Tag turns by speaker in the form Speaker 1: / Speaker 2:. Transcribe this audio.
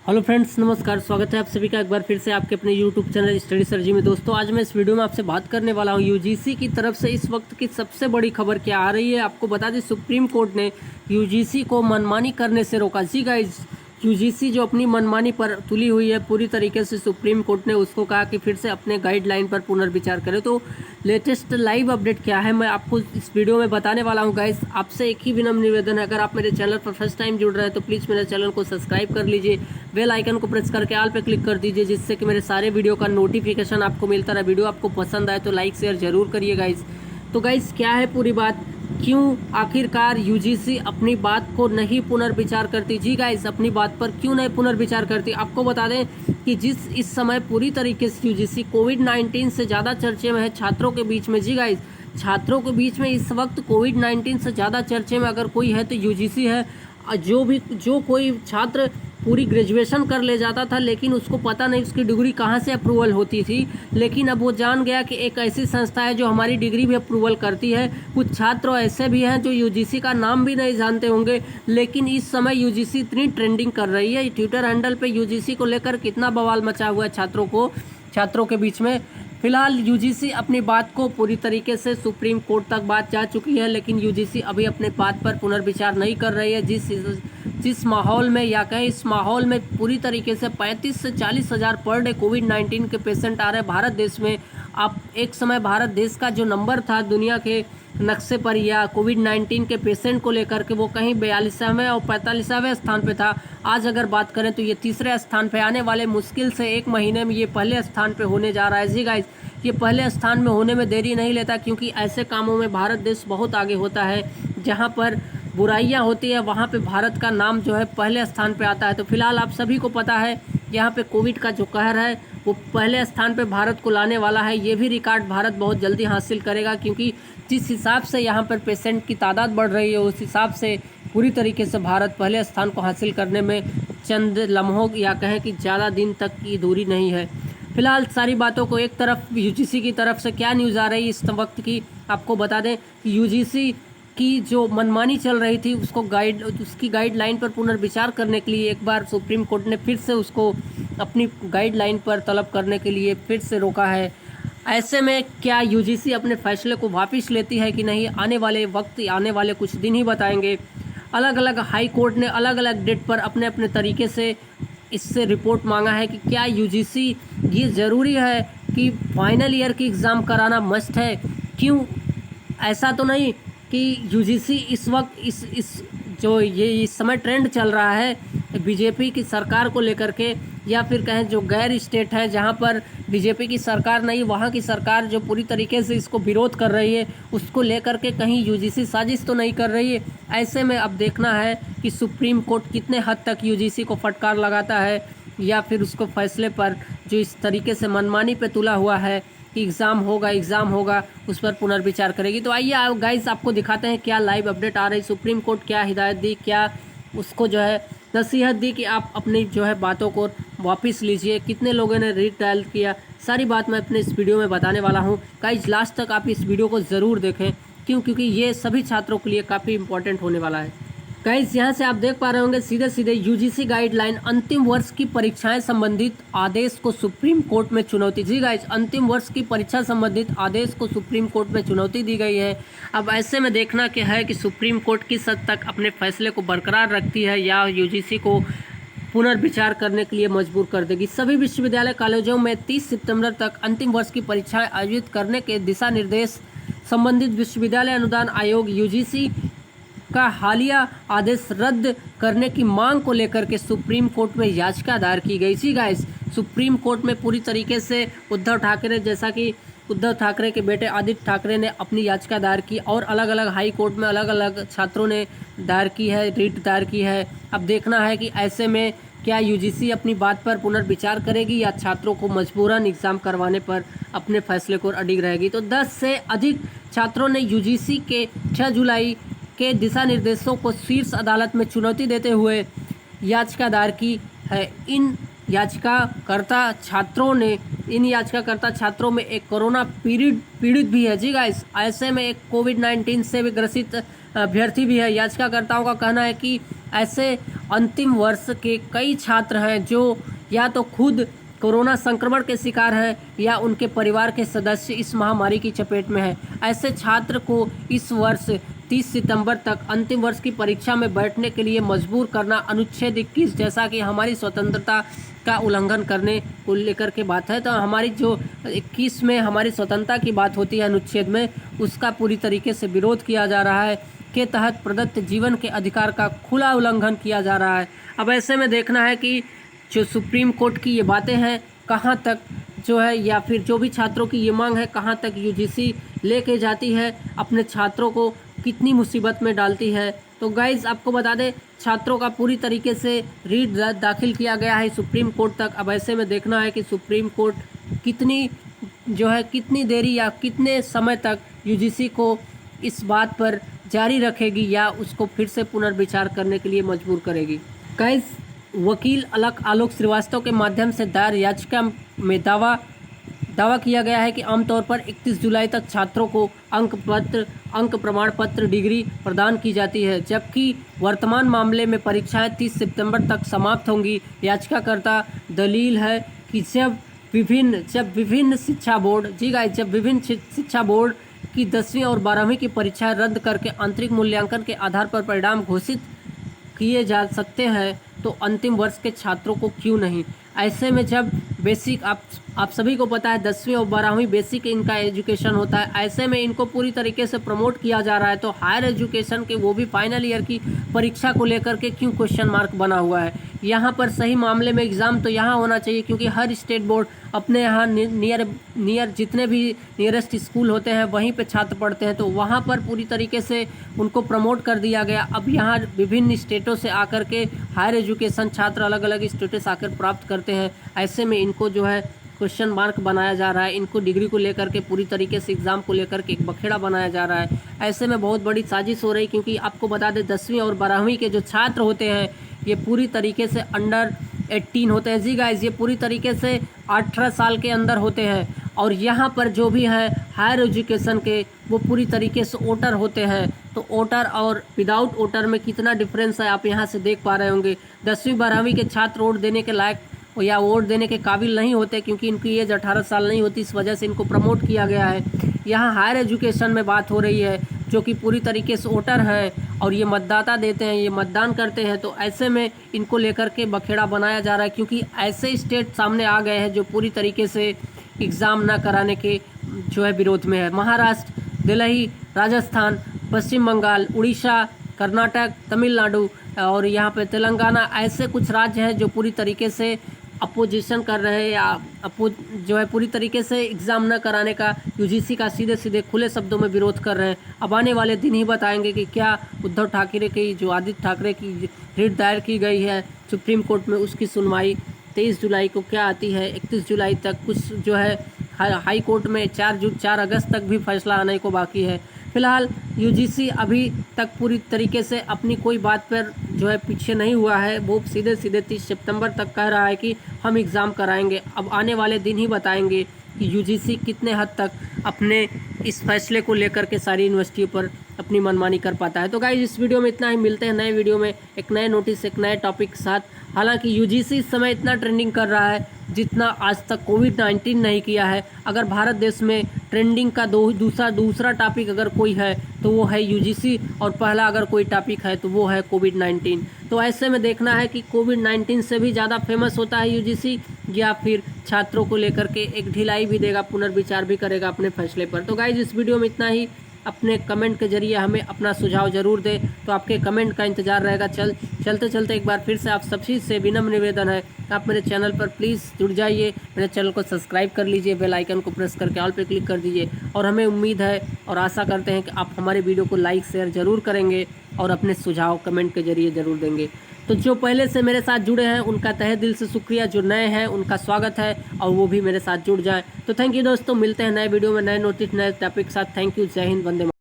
Speaker 1: Hello friends, नमस्कार। स्वागत है आप सभी का एक बार फिर से आपके अपने यूट्यूब चैनल स्टडी सर्जी में। दोस्तों, आज मैं इस वीडियो में आपसे बात करने वाला हूं यूजीसी की तरफ से इस वक्त की सबसे बड़ी खबर क्या आ रही है। आपको बता दें, सुप्रीम कोर्ट ने यूजीसी को मनमानी करने से रोका। जी गाइस, यूजीसी जो अपनी मनमानी पर तुली हुई है पूरी तरीके से, सुप्रीम कोर्ट ने उसको कहा कि फिर से अपने गाइडलाइन पर पुनर्विचार करें। तो लेटेस्ट लाइव अपडेट क्या है मैं आपको इस वीडियो में बताने वाला हूं। गाइस, आपसे एक ही विनम्र निवेदन है, अगर आप मेरे चैनल पर फर्स्ट टाइम जुड़ रहे हैं तो प्लीज़ मेरे चैनल को सब्सक्राइब कर लीजिए, बेल आइकन को प्रेस करके ऑल पे क्लिक कर दीजिए, जिससे कि मेरे सारे वीडियो का नोटिफिकेशन आपको मिलता रहे। वीडियो आपको पसंद आए तो लाइक शेयर जरूर करिए गाइस। तो गाइस, क्या है पूरी बात, क्यों आखिरकार यूजीसी अपनी बात को नहीं पुनर्विचार करती। जी गाइस, अपनी बात पर क्यों नहीं पुनर्विचार करती। आपको बता दें कि इस समय पूरी तरीके से यूजीसी कोविड-19 से ज़्यादा चर्चे में है छात्रों के बीच में। जी गाइस, छात्रों के बीच में इस वक्त कोविड-19 से ज़्यादा चर्चे में अगर कोई है तो यूजीसी है। जो कोई छात्र पूरी ग्रेजुएशन कर ले जाता था, लेकिन उसको पता नहीं उसकी डिग्री कहाँ से अप्रूवल होती थी, लेकिन अब वो जान गया कि एक ऐसी संस्था है जो हमारी डिग्री भी अप्रूवल करती है। कुछ छात्र ऐसे भी हैं जो यूजीसी का नाम भी नहीं जानते होंगे, लेकिन इस समय यूजीसी इतनी ट्रेंडिंग कर रही है। ट्विटर हैंडल पे यूजीसी को लेकर कितना बवाल मचा हुआ है छात्रों के बीच में। फिलहाल यूजीसी अपनी बात को पूरी तरीके से सुप्रीम कोर्ट तक बात जा चुकी है, लेकिन यूजीसी अभी अपने बात पर पुनर्विचार नहीं कर रही है। जिस माहौल में, या कहें इस माहौल में पूरी तरीके से 35 से 40 हज़ार पर डे कोविड-19 के पेशेंट आ रहे हैं भारत देश में। अब एक समय भारत देश का जो नंबर था दुनिया के नक्शे पर या कोविड-19 के पेशेंट को लेकर के, वो कहीं 42वें और 45वें स्थान पे था। आज अगर बात करें तो ये तीसरे स्थान पे आने वाले मुश्किल से एक महीने में ये पहले स्थान पे होने जा रहा है। जी गाइस, ये पहले स्थान में होने में देरी नहीं लेता, क्योंकि ऐसे कामों में भारत देश बहुत आगे होता है। जहाँ पर बुराइयां होती है वहाँ पे भारत का नाम जो है पहले स्थान पे आता है। तो फिलहाल आप सभी को पता है, यहाँ पे कोविड का जो कहर है वो पहले स्थान पे भारत को लाने वाला है। ये भी रिकॉर्ड भारत बहुत जल्दी हासिल करेगा, क्योंकि जिस हिसाब से यहाँ पर पेशेंट की तादाद बढ़ रही है उस हिसाब से पूरी तरीके से भारत पहले स्थान को हासिल करने में चंद लम्हों या कहें कि ज़्यादा दिन तक की दूरी नहीं है। फिलहाल सारी बातों को एक तरफ, यूजीसी की तरफ से क्या न्यूज़ आ रही है इस वक्त की, आपको बता दें कि यूजीसी की जो मनमानी चल रही थी उसकी गाइडलाइन पर पुनर्विचार करने के लिए एक बार सुप्रीम कोर्ट ने फिर से उसको अपनी गाइडलाइन पर तलब करने के लिए फिर से रोका है। ऐसे में क्या यूजीसी अपने फैसले को वापस लेती है कि नहीं, आने वाले कुछ दिन ही बताएंगे। अलग अलग हाई कोर्ट ने अलग अलग डेट पर अपने अपने तरीके से इससे रिपोर्ट मांगा है कि क्या यूजीसी ये ज़रूरी है कि फाइनल ईयर की एग्ज़ाम कराना मस्ट है। क्यों, ऐसा तो नहीं कि यूजीसी इस वक्त इस समय ट्रेंड चल रहा है बीजेपी की सरकार को लेकर के, या फिर कहें जो गैर स्टेट है जहां पर बीजेपी की सरकार नहीं, वहां की सरकार जो पूरी तरीके से इसको विरोध कर रही है, उसको लेकर के कहीं यूजीसी साजिश तो नहीं कर रही है। ऐसे में अब देखना है कि सुप्रीम कोर्ट कितने हद तक यूजीसी को फटकार लगाता है, या फिर उसको फैसले पर जो इस तरीके से मनमानी पे तुला हुआ है कि एग्ज़ाम होगा उस पर पुनर्विचार करेगी। तो आइए गाइस, आपको दिखाते हैं क्या लाइव अपडेट आ रही। सुप्रीम कोर्ट क्या हिदायत दी, क्या उसको जो है नसीहत दी कि आप अपनी जो है बातों को वापस लीजिए, कितने लोगों ने रीट्रायल किया, सारी बात मैं अपने इस वीडियो में बताने वाला हूँ। गाइस, लास्ट तक आप इस वीडियो को ज़रूर देखें, क्योंकि ये सभी छात्रों के लिए काफ़ी इंपॉर्टेंट होने वाला है। गाइस, यहाँ से आप देख पा रहे होंगे सीधे यूजीसी गाइडलाइन, अंतिम वर्ष की परीक्षाएं संबंधित आदेश को सुप्रीम कोर्ट में चुनौती। जी गाइस, अंतिम वर्ष की परीक्षा संबंधित आदेश को सुप्रीम कोर्ट में चुनौती दी गई है। अब ऐसे में देखना क्या है कि सुप्रीम कोर्ट किस हद तक अपने फैसले को बरकरार रखती है या यूजीसी को पुनर्विचार करने के लिए मजबूर कर देगी। सभी विश्वविद्यालय कॉलेजों में 30 सितंबर तक अंतिम वर्ष की परीक्षाएं आयोजित करने के दिशा निर्देश संबंधित विश्वविद्यालय अनुदान आयोग यूजीसी का हालिया आदेश रद्द करने की मांग को लेकर के सुप्रीम कोर्ट में याचिका दायर की गई थी। गाइस, सुप्रीम कोर्ट में पूरी तरीके से उद्धव ठाकरे के बेटे आदित्य ठाकरे ने अपनी याचिका दायर की, और अलग अलग हाई कोर्ट में अलग अलग छात्रों ने दायर की है, रीट दायर की है। अब देखना है कि ऐसे में क्या यूजीसी अपनी बात पर पुनर्विचार करेगी या छात्रों को मजबूरन एग्ज़ाम करवाने पर अपने फैसले को अडिग रहेगी। तो 10 से अधिक छात्रों ने यूजीसी के 6 जुलाई के दिशा निर्देशों को शीर्ष अदालत में चुनौती देते हुए याचिका दायर की है। इन याचिकाकर्ता छात्रों में एक कोरोना पीड़ित भी है। जी गाइस, ऐसे में एक कोविड-19 से भी ग्रसित अभ्यर्थी भी है। याचिकाकर्ताओं का कहना है कि ऐसे अंतिम वर्ष के कई छात्र हैं जो या तो खुद कोरोना संक्रमण के शिकार है या उनके परिवार के सदस्य इस महामारी की चपेट में है। ऐसे छात्र को इस वर्ष 30 सितंबर तक अंतिम वर्ष की परीक्षा में बैठने के लिए मजबूर करना अनुच्छेद 21 जैसा कि हमारी स्वतंत्रता का उल्लंघन करने को लेकर के बात है। तो हमारी जो 21 में हमारी स्वतंत्रता की बात होती है अनुच्छेद में, उसका पूरी तरीके से विरोध किया जा रहा है के तहत प्रदत्त जीवन के अधिकार का खुला उल्लंघन किया जा रहा है। अब ऐसे में देखना है कि जो सुप्रीम कोर्ट की ये बातें हैं कहाँ तक जो है, या फिर जो भी छात्रों की ये मांग है कहाँ तक यूजीसी लेके जाती है, अपने छात्रों को कितनी मुसीबत में डालती है। तो गाइज आपको बता दें, छात्रों का पूरी तरीके से रीट दाखिल किया गया है सुप्रीम कोर्ट तक। अब ऐसे में देखना है कि सुप्रीम कोर्ट कितनी देरी या कितने समय तक यूजीसी को इस बात पर जारी रखेगी या उसको फिर से पुनर्विचार करने के लिए मजबूर करेगी। गाइज वकील आलोक श्रीवास्तव के माध्यम से दायर याचिका में दावा किया गया है कि आमतौर पर 31 जुलाई तक छात्रों को अंक प्रमाण पत्र डिग्री प्रदान की जाती है, जबकि वर्तमान मामले में परीक्षाएं 30 सितंबर तक समाप्त होंगी। याचिकाकर्ता दलील है कि जब विभिन्न शिक्षा बोर्ड की 10वीं और 12वीं की परीक्षाएं रद्द करके आंतरिक मूल्यांकन के आधार पर परिणाम घोषित किए जा सकते हैं, तो अंतिम वर्ष के छात्रों को क्यों नहीं। ऐसे में जब बेसिक आप सभी को पता है 10वीं और 12वीं बेसिक इनका एजुकेशन होता है, ऐसे में इनको पूरी तरीके से प्रमोट किया जा रहा है, तो हायर एजुकेशन के वो भी फाइनल ईयर की परीक्षा को लेकर के क्यों क्वेश्चन मार्क बना हुआ है। यहाँ पर सही मामले में एग्ज़ाम तो यहाँ होना चाहिए, क्योंकि हर स्टेट बोर्ड अपने यहाँ नियर जितने भी नियरेस्ट स्कूल होते हैं वहीं पे छात्र पढ़ते हैं, तो वहाँ पर पूरी तरीके से उनको प्रमोट कर दिया गया। अब यहाँ विभिन्न स्टेटों से आकर के हायर एजुकेशन छात्र अलग अलग स्टेटों से आकर प्राप्त करते हैं। ऐसे में इनको जो है क्वेश्चन मार्क बनाया जा रहा है, इनको डिग्री को लेकर के पूरी तरीके से एग्ज़ाम को लेकर के एक बखेड़ा बनाया जा रहा है। ऐसे में बहुत बड़ी साजिश हो रही, क्योंकि आपको बता दें 10वीं और 12वीं के जो छात्र होते हैं ये पूरी तरीके से अंडर 18 होते हैं। जी गाइज, ये पूरी तरीके से 18 साल के अंदर होते हैं, और यहाँ पर जो भी है हायर एजुकेशन के वो पूरी तरीके से वोटर होते हैं। तो वोटर और विदाउट वोटर में कितना डिफरेंस है आप यहाँ से देख पा रहे होंगे। 10वीं 12वीं के छात्र वोट देने के लायक या वोट देने के काबिल नहीं होते, क्योंकि इनकी एज 18 साल नहीं होती, इस वजह से इनको प्रमोट किया गया है। यहाँ हायर एजुकेशन में बात हो रही है, जो कि पूरी तरीके से वोटर हैं और ये मतदाता देते हैं, ये मतदान करते हैं, तो ऐसे में इनको लेकर के बखेड़ा बनाया जा रहा है, क्योंकि ऐसे स्टेट सामने आ गए हैं जो पूरी तरीके से एग्ज़ाम ना कराने के जो है विरोध में है। महाराष्ट्र, दिल्ली, राजस्थान, पश्चिम बंगाल, उड़ीसा, कर्नाटक, तमिलनाडु और यहाँ पे तेलंगाना, ऐसे कुछ राज्य हैं जो पूरी तरीके से अपोजिशन कर रहे हैं या जो है पूरी तरीके से एग्ज़ाम न कराने का यूजीसी का सीधे खुले शब्दों में विरोध कर रहे हैं। अब आने वाले दिन ही बताएंगे कि क्या उद्धव ठाकरे की जो आदित्य ठाकरे की रिट दायर की गई है सुप्रीम कोर्ट में, उसकी सुनवाई 23 जुलाई को क्या आती है। 31 जुलाई तक कुछ जो है हाई कोर्ट में 4 अगस्त तक भी फैसला आने को बाकी है। फिलहाल यूजीसी अभी तक पूरी तरीके से अपनी कोई बात पर जो है पीछे नहीं हुआ है, वो सीधे 30 सितंबर तक कह रहा है कि हम एग्ज़ाम कराएंगे। अब आने वाले दिन ही बताएंगे कि यूजीसी कितने हद तक अपने इस फैसले को लेकर के सारी यूनिवर्सिटियों पर अपनी मनमानी कर पाता है। तो गाइस इस वीडियो में इतना ही, मिलते हैं नए वीडियो में एक नए नोटिस एक नए टॉपिक के साथ। हालांकि यूजीसी इस समय इतना ट्रेंडिंग कर रहा है जितना आज तक कोविड-19 नहीं किया है। अगर भारत देश में ट्रेंडिंग का दूसरा टॉपिक अगर कोई है तो वो है यूजीसी, और पहला अगर कोई टॉपिक है तो वो है कोविड-19। तो ऐसे में देखना है कि कोविड-19 से भी ज़्यादा फेमस होता है यूजीसी, या फिर छात्रों को लेकर के एक ढिलाई भी देगा, पुनर्विचार भी करेगा अपने फैसले पर। तो गाइज इस वीडियो में इतना ही। अपने कमेंट के जरिए हमें अपना सुझाव जरूर दें, तो आपके कमेंट का इंतज़ार रहेगा। चलते एक बार फिर से आप सभी से विनम्र निवेदन है, आप मेरे चैनल पर प्लीज़ जुड़ जाइए, मेरे चैनल को सब्सक्राइब कर लीजिए, बेल आइकन को प्रेस करके ऑल पे क्लिक कर दीजिए। और हमें उम्मीद है और आशा करते हैं कि आप हमारे वीडियो को लाइक शेयर ज़रूर करेंगे और अपने सुझाव कमेंट के जरिए ज़रूर देंगे। तो जो पहले से मेरे साथ जुड़े हैं उनका तहे दिल से शुक्रिया, जो नए हैं उनका स्वागत है और वो भी मेरे साथ जुड़ जाएं। तो थैंक यू दोस्तों, मिलते हैं नए वीडियो में नए नोटिस नए टॉपिक के साथ। थैंक यू, जय हिंद, वंदे मातरम।